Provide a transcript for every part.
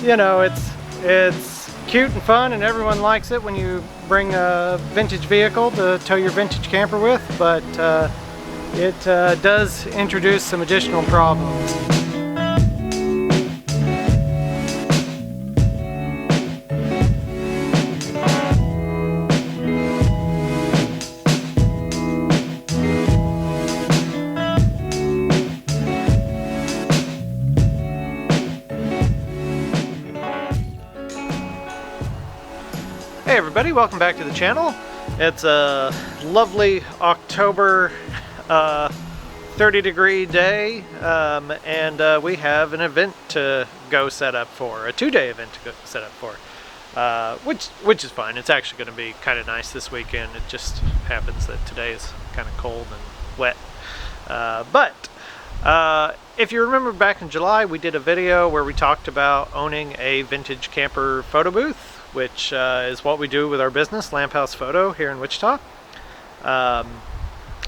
you know, it's cute and fun, and everyone likes it when you bring a vintage vehicle to tow your vintage camper with, but it does introduce some additional problems. Hey everybody, welcome back to the channel. It's a lovely October 30-degree day, and we have an event to go set up for, a 2-day event to go set up for, which is fine. It's actually going to be kind of nice this weekend. It just happens that today is kind of cold and wet. But if you remember back in July, we did a video where we talked about owning a vintage camper photo booth, which is what we do with our business, Lamp House Photo, here in Wichita. And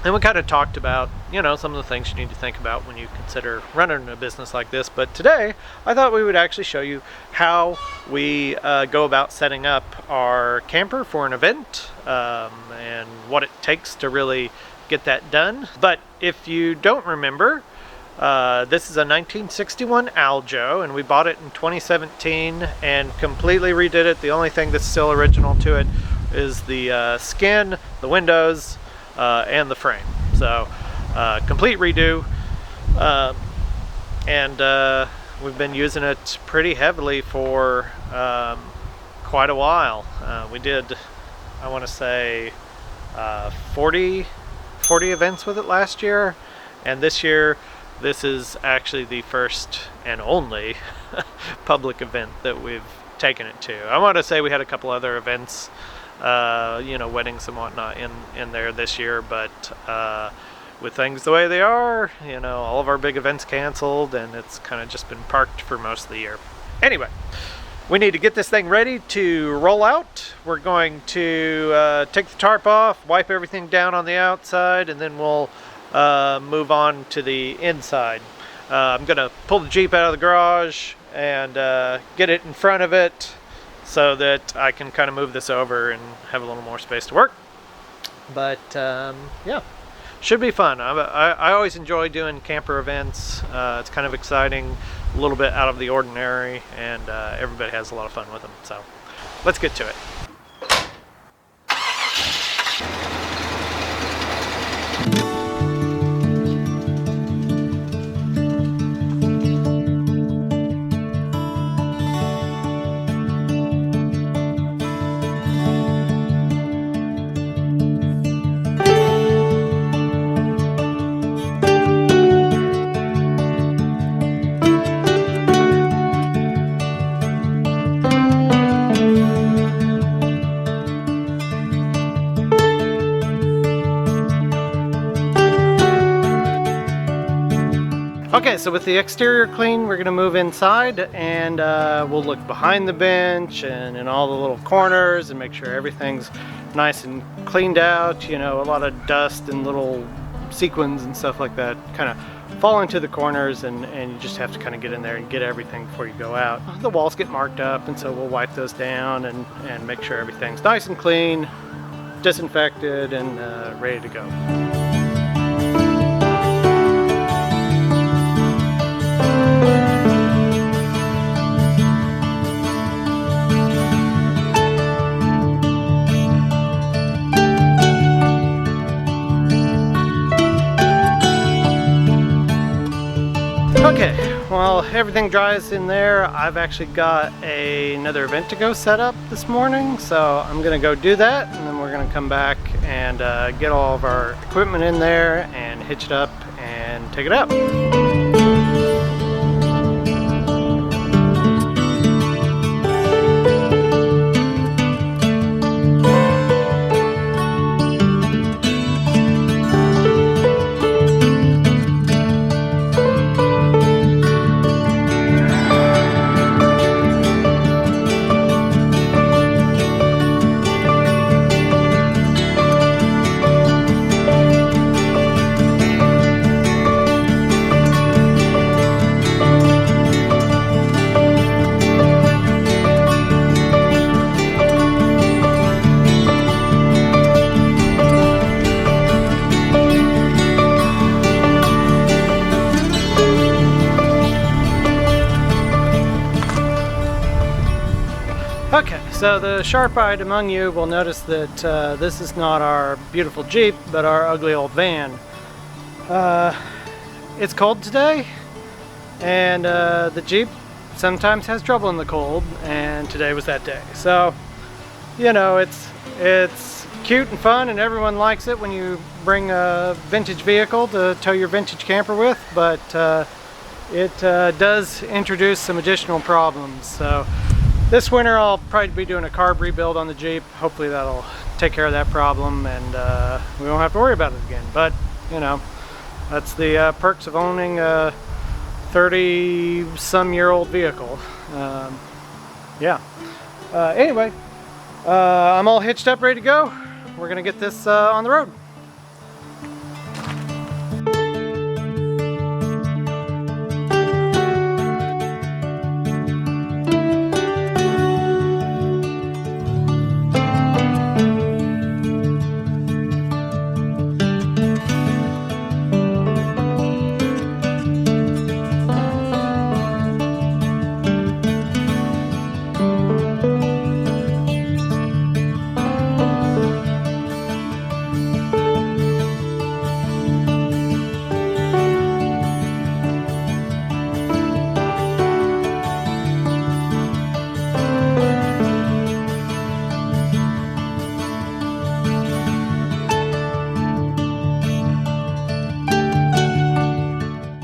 we kind of talked about, you know, some of the things you need to think about when you consider running a business like this. But today, I thought we would actually show you how we go about setting up our camper for an event, and what it takes to really get that done. But if you don't remember, this is a 1961 Aljo, and we bought it in 2017 and completely redid it. The only thing that's still original to it is the skin, the windows, and the frame. So complete redo, and we've been using it pretty heavily for quite a while. We did, I want to say, 40 events with it last year, and this year this is actually the first and only public event that we've taken it to. I want to say we had a couple other events, you know, weddings and whatnot in there this year, but with things the way they are, you know, all of our big events canceled, and it's kind of just been parked for most of the year. Anyway, we need to get this thing ready to roll out. We're going to take the tarp off, wipe everything down on the outside, and then we'll move on to the inside. I'm gonna pull the Jeep out of the garage and get it in front of it so that I can kind of move this over and have a little more space to work. But yeah, should be fun. I always enjoy doing camper events. It's kind of exciting, a little bit out of the ordinary, and everybody has a lot of fun with them. So let's get to it. Okay, so with the exterior clean, we're gonna move inside, and we'll look behind the bench and in all the little corners and make sure everything's nice and cleaned out. You know, a lot of dust and little sequins and stuff like that kind of fall into the corners, and you just have to kind of get in there and get everything before you go out. The walls get marked up, and so we'll wipe those down and make sure everything's nice and clean, disinfected, and ready to go. Okay, well, everything dries in there. I've actually got another event to go set up this morning, so I'm gonna go do that, and then we're gonna come back and get all of our equipment in there and hitch it up and take it out. Okay, so the sharp-eyed among you will notice that this is not our beautiful Jeep, but our ugly old van. It's cold today, and the Jeep sometimes has trouble in the cold, and today was that day. So, you know, it's cute and fun, and everyone likes it when you bring a vintage vehicle to tow your vintage camper with, but it does introduce some additional problems. So this winter I'll probably be doing a carb rebuild on the Jeep. Hopefully that'll take care of that problem, and we won't have to worry about it again. But, you know, that's the perks of owning a 30-some-year-old vehicle. Yeah. Anyway, I'm all hitched up, ready to go. We're gonna get this on the road.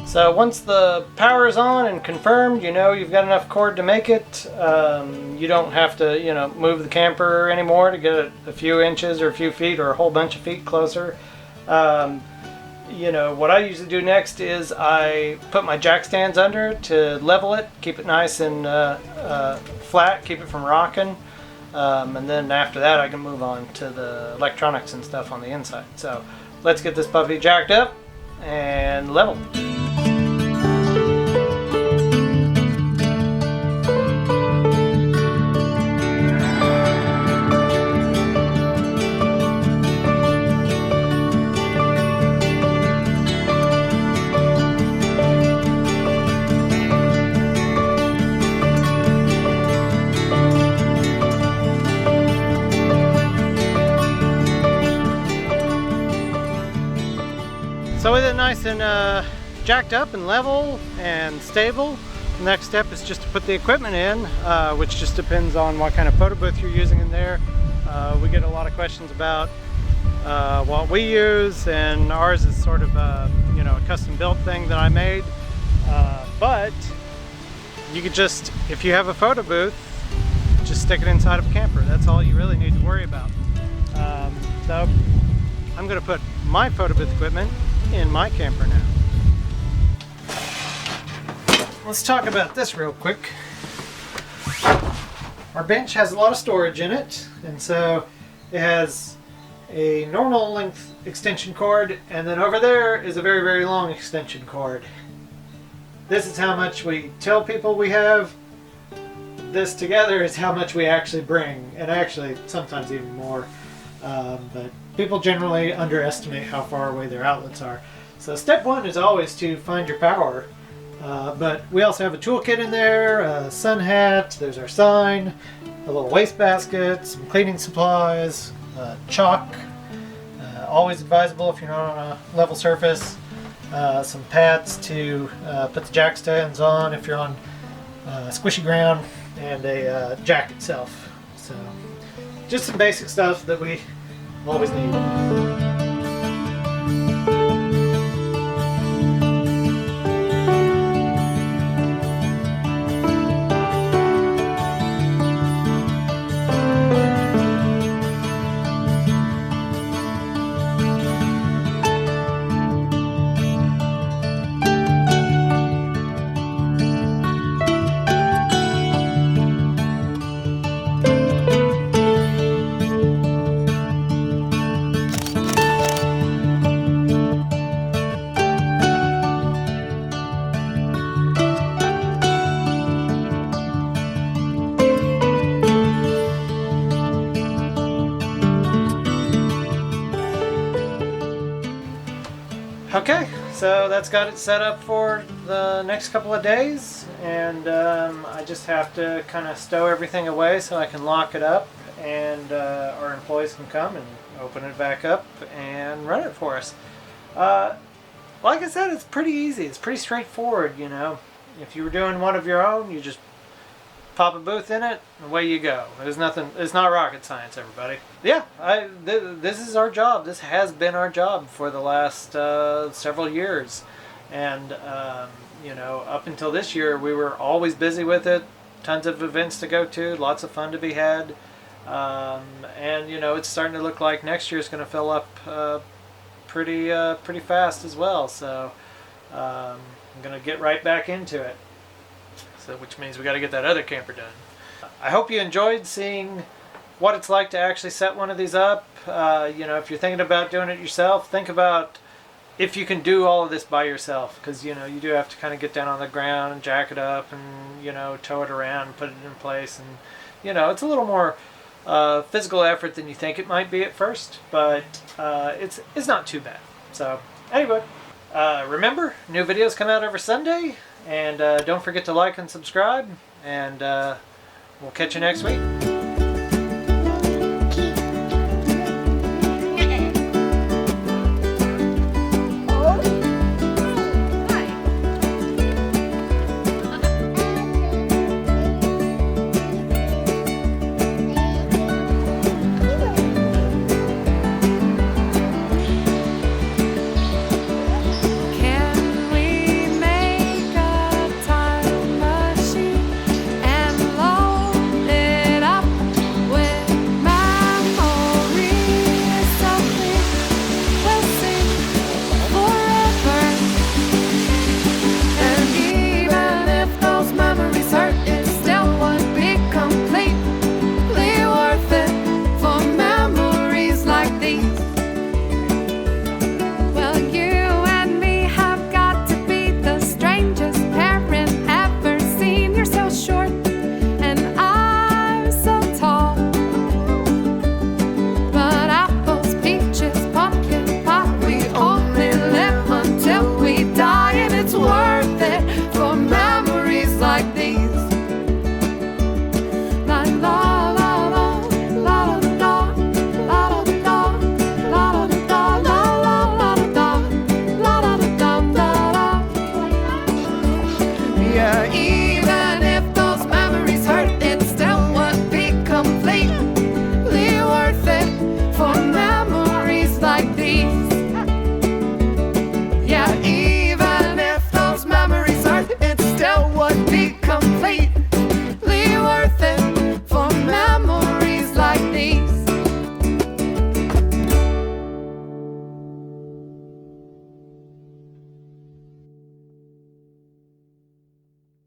So once the power is on and confirmed, you know you've got enough cord to make it. You don't have to, you know, move the camper anymore to get it a few inches or a few feet or a whole bunch of feet closer. You know, what I usually do next is I put my jack stands under it to level it, keep it nice and flat, keep it from rocking. And then after that I can move on to the electronics and stuff on the inside. So let's get this puppy jacked up and leveled. So with it nice and jacked up and level and stable, the next step is just to put the equipment in, which just depends on what kind of photo booth you're using in there. We get a lot of questions about what we use, and ours is sort of you know, a custom built thing that I made. But you could just, if you have a photo booth, just stick it inside of a camper. That's all you really need to worry about. So I'm going to put my photo booth equipment in my camper now. Let's talk about this real quick. Our bench has a lot of storage in it, and so it has a normal length extension cord, and then over there is a very, very long extension cord. This is how much we tell people we have. This together is how much we actually bring, and actually sometimes even more. But people generally underestimate how far away their outlets are. So step one is always to find your power. But we also have a toolkit in there, a sun hat, there's our sign, a little waste basket, some cleaning supplies, chalk, always advisable if you're not on a level surface, some pads to put the jack stands on if you're on squishy ground, and a jack itself. So just some basic stuff that we always need. Okay, so that's got it set up for the next couple of days, and I just have to kind of stow everything away so I can lock it up, and our employees can come and open it back up and run it for us. Like I said, it's pretty easy. It's pretty straightforward, you know. If you were doing one of your own, you just pop a booth in it, and away you go. There's nothing. It's not rocket science, everybody. Yeah, this is our job. This has been our job for the last several years, and you know, up until this year, we were always busy with it. Tons of events to go to, lots of fun to be had, and you know, it's starting to look like next year is going to fill up pretty fast as well. So I'm going to get right back into it. So, which means we got to get that other camper done. I hope you enjoyed seeing what it's like to actually set one of these up. You know, if you're thinking about doing it yourself, think about if you can do all of this by yourself, because you know, you do have to kind of get down on the ground and jack it up and, you know, tow it around and put it in place, and you know, it's a little more physical effort than you think it might be at first, but it's not too bad. So anyway, remember, new videos come out every Sunday, and don't forget to like and subscribe, and we'll catch you next week.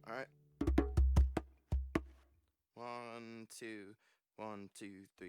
All right. 1, 2, 1, 2, 3,